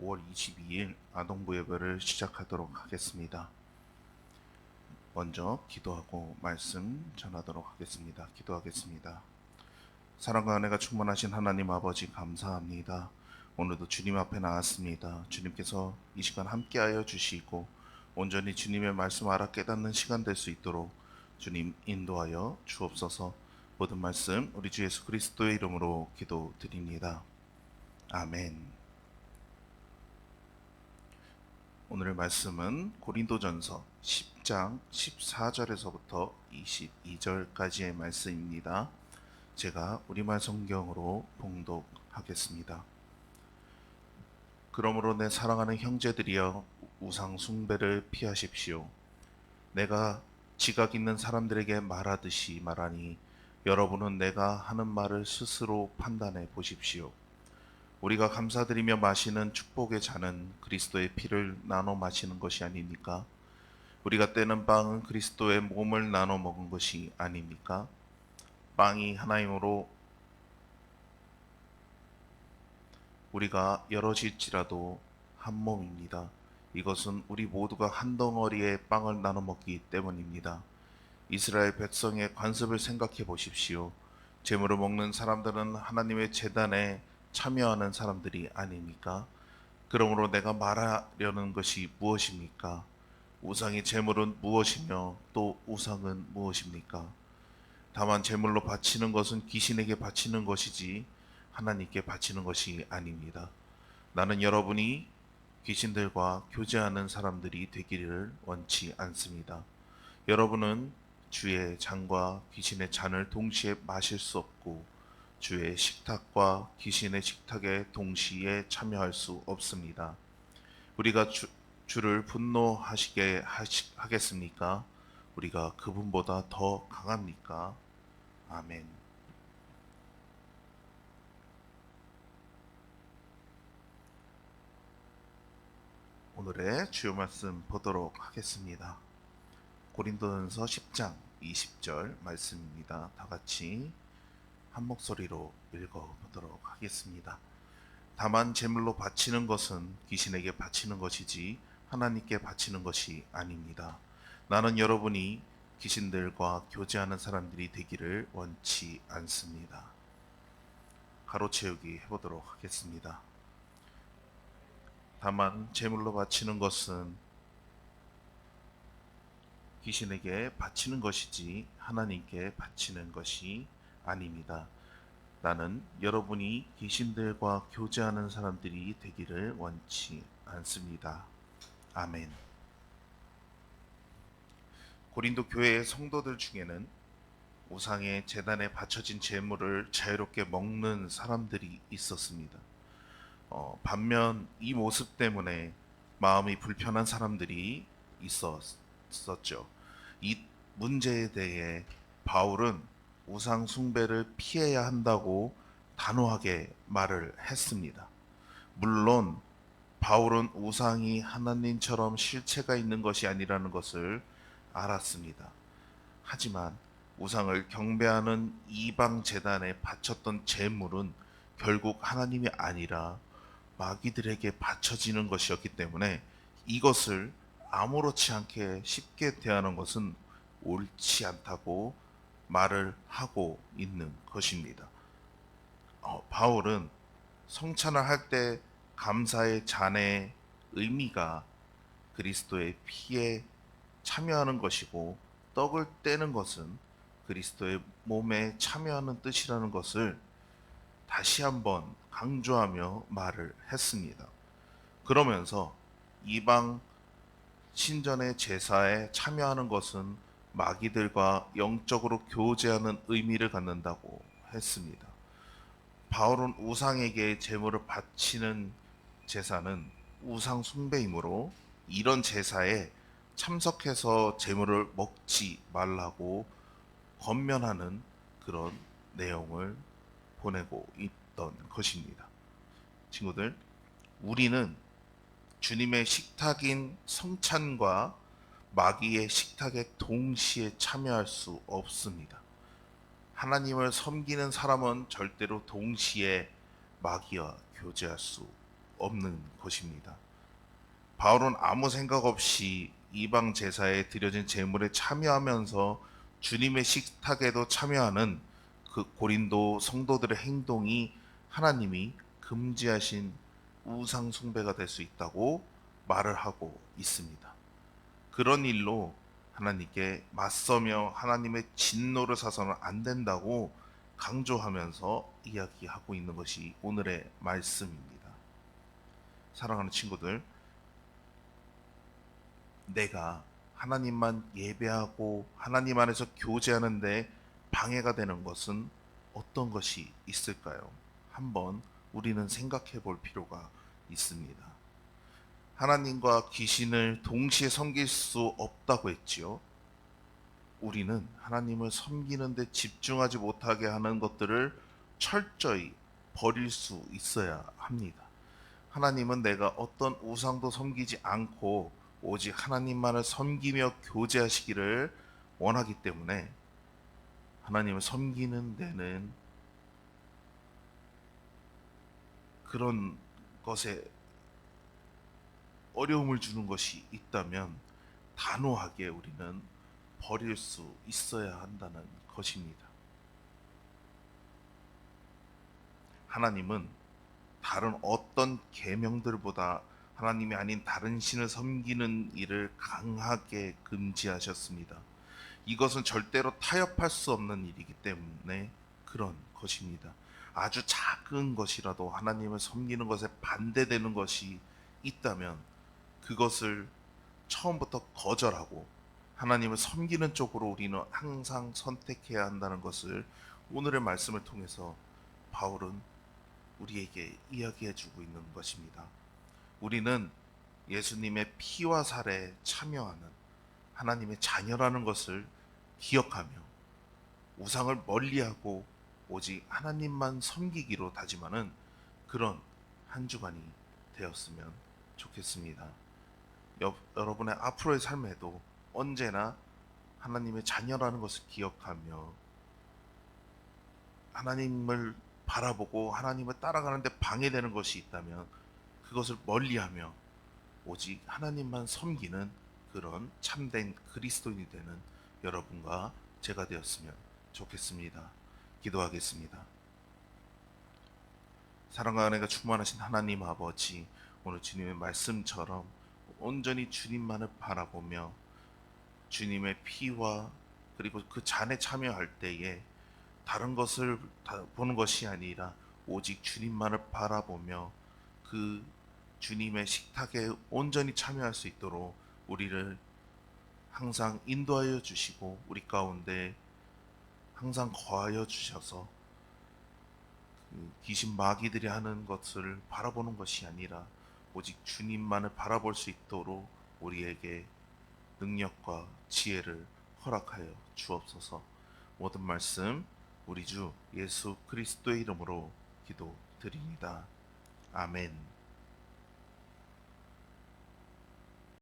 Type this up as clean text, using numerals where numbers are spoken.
5월 22일 아동부 예배를 시작하도록 하겠습니다. 먼저 기도하고 말씀 전하도록 하겠습니다. 기도하겠습니다. 사랑과 은혜가 충만하신 하나님 아버지 감사합니다. 오늘도 주님 앞에 나왔습니다. 주님께서 이 시간 함께하여 주시고 온전히 주님의 말씀 알아 깨닫는 시간 될 수 있도록 주님 인도하여 주옵소서. 모든 말씀 우리 주 예수 그리스도의 이름으로 기도드립니다. 아멘. 오늘의 말씀은 고린도전서 10장 14절에서부터 22절까지의 말씀입니다. 제가 우리말 성경으로 봉독하겠습니다. 그러므로 내 사랑하는 형제들이여 우상 숭배를 피하십시오. 내가 지각 있는 사람들에게 말하듯이 말하니 여러분은 내가 하는 말을 스스로 판단해 보십시오. 우리가 감사드리며 마시는 축복의 잔은 그리스도의 피를 나눠 마시는 것이 아닙니까? 우리가 떼는 빵은 그리스도의 몸을 나눠 먹은 것이 아닙니까? 빵이 하나이므로 우리가 여럿일지라도 한 몸입니다. 이것은 우리 모두가 한 덩어리의 빵을 나눠 먹기 때문입니다. 이스라엘 백성의 관습을 생각해 보십시오. 제물을 먹는 사람들은 하나님의 제단에 참여하는 사람들이 아닙니까? 그러므로 내가 말하려는 것이 무엇입니까? 우상의 제물은 무엇이며 또 우상은 무엇입니까? 다만 제물로 바치는 것은 귀신에게 바치는 것이지 하나님께 바치는 것이 아닙니다. 나는 여러분이 귀신들과 교제하는 사람들이 되기를 원치 않습니다. 여러분은 주의 잔과 귀신의 잔을 동시에 마실 수 없고 주의 식탁과 귀신의 식탁에 동시에 참여할 수 없습니다. 우리가 주를 분노하시게 하겠습니까? 우리가 그분보다 더 강합니까? 아멘. 오늘의 주요 말씀 보도록 하겠습니다. 고린도전서 10장 20절 말씀입니다. 다 같이 한 목소리로 읽어보도록 하겠습니다. 다만 제물로 바치는 것은 귀신에게 바치는 것이지 하나님께 바치는 것이 아닙니다. 나는 여러분이 귀신들과 교제하는 사람들이 되기를 원치 않습니다. 가로 채우기 해보도록 하겠습니다. 다만 제물로 바치는 것은 귀신에게 바치는 것이지 하나님께 바치는 것이 아닙니다. 나는 여러분이 귀신들과 교제하는 사람들이 되기를 원치 않습니다. 아멘. 고린도 교회의 성도들 중에는 우상의 제단에 바쳐진 제물을 자유롭게 먹는 사람들이 있었습니다. 반면 이 모습 때문에 마음이 불편한 사람들이 있었죠. 이 문제에 대해 바울은 우상 숭배를 피해야 한다고 단호하게 말을 했습니다. 물론 바울은 우상이 하나님처럼 실체가 있는 것이 아니라는 것을 알았습니다. 하지만 우상을 경배하는 이방 제단에 바쳤던 제물은 결국 하나님이 아니라 마귀들에게 바쳐지는 것이었기 때문에 이것을 아무렇지 않게 쉽게 대하는 것은 옳지 않다고 말을 하고 있는 것입니다. 바울은 성찬을 할 때 감사의 잔의 의미가 그리스도의 피에 참여하는 것이고 떡을 떼는 것은 그리스도의 몸에 참여하는 뜻이라는 것을 다시 한번 강조하며 말을 했습니다. 그러면서 이방 신전의 제사에 참여하는 것은 마귀들과 영적으로 교제하는 의미를 갖는다고 했습니다. 바울은 우상에게 제물을 바치는 제사는 우상 숭배이므로 이런 제사에 참석해서 제물을 먹지 말라고 권면하는 그런 내용을 보내고 있던 것입니다. 친구들, 우리는 주님의 식탁인 성찬과 마귀의 식탁에 동시에 참여할 수 없습니다. 하나님을 섬기는 사람은 절대로 동시에 마귀와 교제할 수 없는 것입니다. 바울은 아무 생각 없이 이방 제사에 드려진 제물에 참여하면서 주님의 식탁에도 참여하는 그 고린도 성도들의 행동이 하나님이 금지하신 우상 숭배가 될 수 있다고 말을 하고 있습니다. 그런 일로 하나님께 맞서며 하나님의 진노를 사서는 안 된다고 강조하면서 이야기하고 있는 것이 오늘의 말씀입니다. 사랑하는 친구들, 내가 하나님만 예배하고 하나님 안에서 교제하는데 방해가 되는 것은 어떤 것이 있을까요? 한번 우리는 생각해 볼 필요가 있습니다. 하나님과 귀신을 동시에 섬길 수 없다고 했지요. 우리는 하나님을 섬기는데 집중하지 못하게 하는 것들을 철저히 버릴 수 있어야 합니다. 하나님은 내가 어떤 우상도 섬기지 않고 오직 하나님만을 섬기며 교제하시기를 원하기 때문에 하나님을 섬기는 데는 그런 것에 어려움을 주는 것이 있다면 단호하게 우리는 버릴 수 있어야 한다는 것입니다. 하나님은 다른 어떤 계명들보다 하나님이 아닌 다른 신을 섬기는 일을 강하게 금지하셨습니다. 이것은 절대로 타협할 수 없는 일이기 때문에 그런 것입니다. 아주 작은 것이라도 하나님을 섬기는 것에 반대되는 것이 있다면 그것을 처음부터 거절하고 하나님을 섬기는 쪽으로 우리는 항상 선택해야 한다는 것을 오늘의 말씀을 통해서 바울은 우리에게 이야기해 주고 있는 것입니다. 우리는 예수님의 피와 살에 참여하는 하나님의 자녀라는 것을 기억하며 우상을 멀리하고 오직 하나님만 섬기기로 다짐하는 그런 한 주간이 되었으면 좋겠습니다. 여러분의 앞으로의 삶에도 언제나 하나님의 자녀라는 것을 기억하며 하나님을 바라보고 하나님을 따라가는데 방해되는 것이 있다면 그것을 멀리하며 오직 하나님만 섬기는 그런 참된 그리스도인이 되는 여러분과 제가 되었으면 좋겠습니다. 기도하겠습니다. 사랑과 은혜가 충만하신 하나님 아버지, 오늘 주님의 말씀처럼 온전히 주님만을 바라보며 주님의 피와 그리고 그 잔에 참여할 때에 다른 것을 보는 것이 아니라 오직 주님만을 바라보며 그 주님의 식탁에 온전히 참여할 수 있도록 우리를 항상 인도하여 주시고 우리 가운데 항상 거하여 주셔서 그 귀신 마귀들이 하는 것을 바라보는 것이 아니라 오직 주님만을 바라볼 수 있도록 우리에게 능력과 지혜를 허락하여 주옵소서. 모든 말씀 우리 주 예수 그리스도의 이름으로 기도드립니다. 아멘.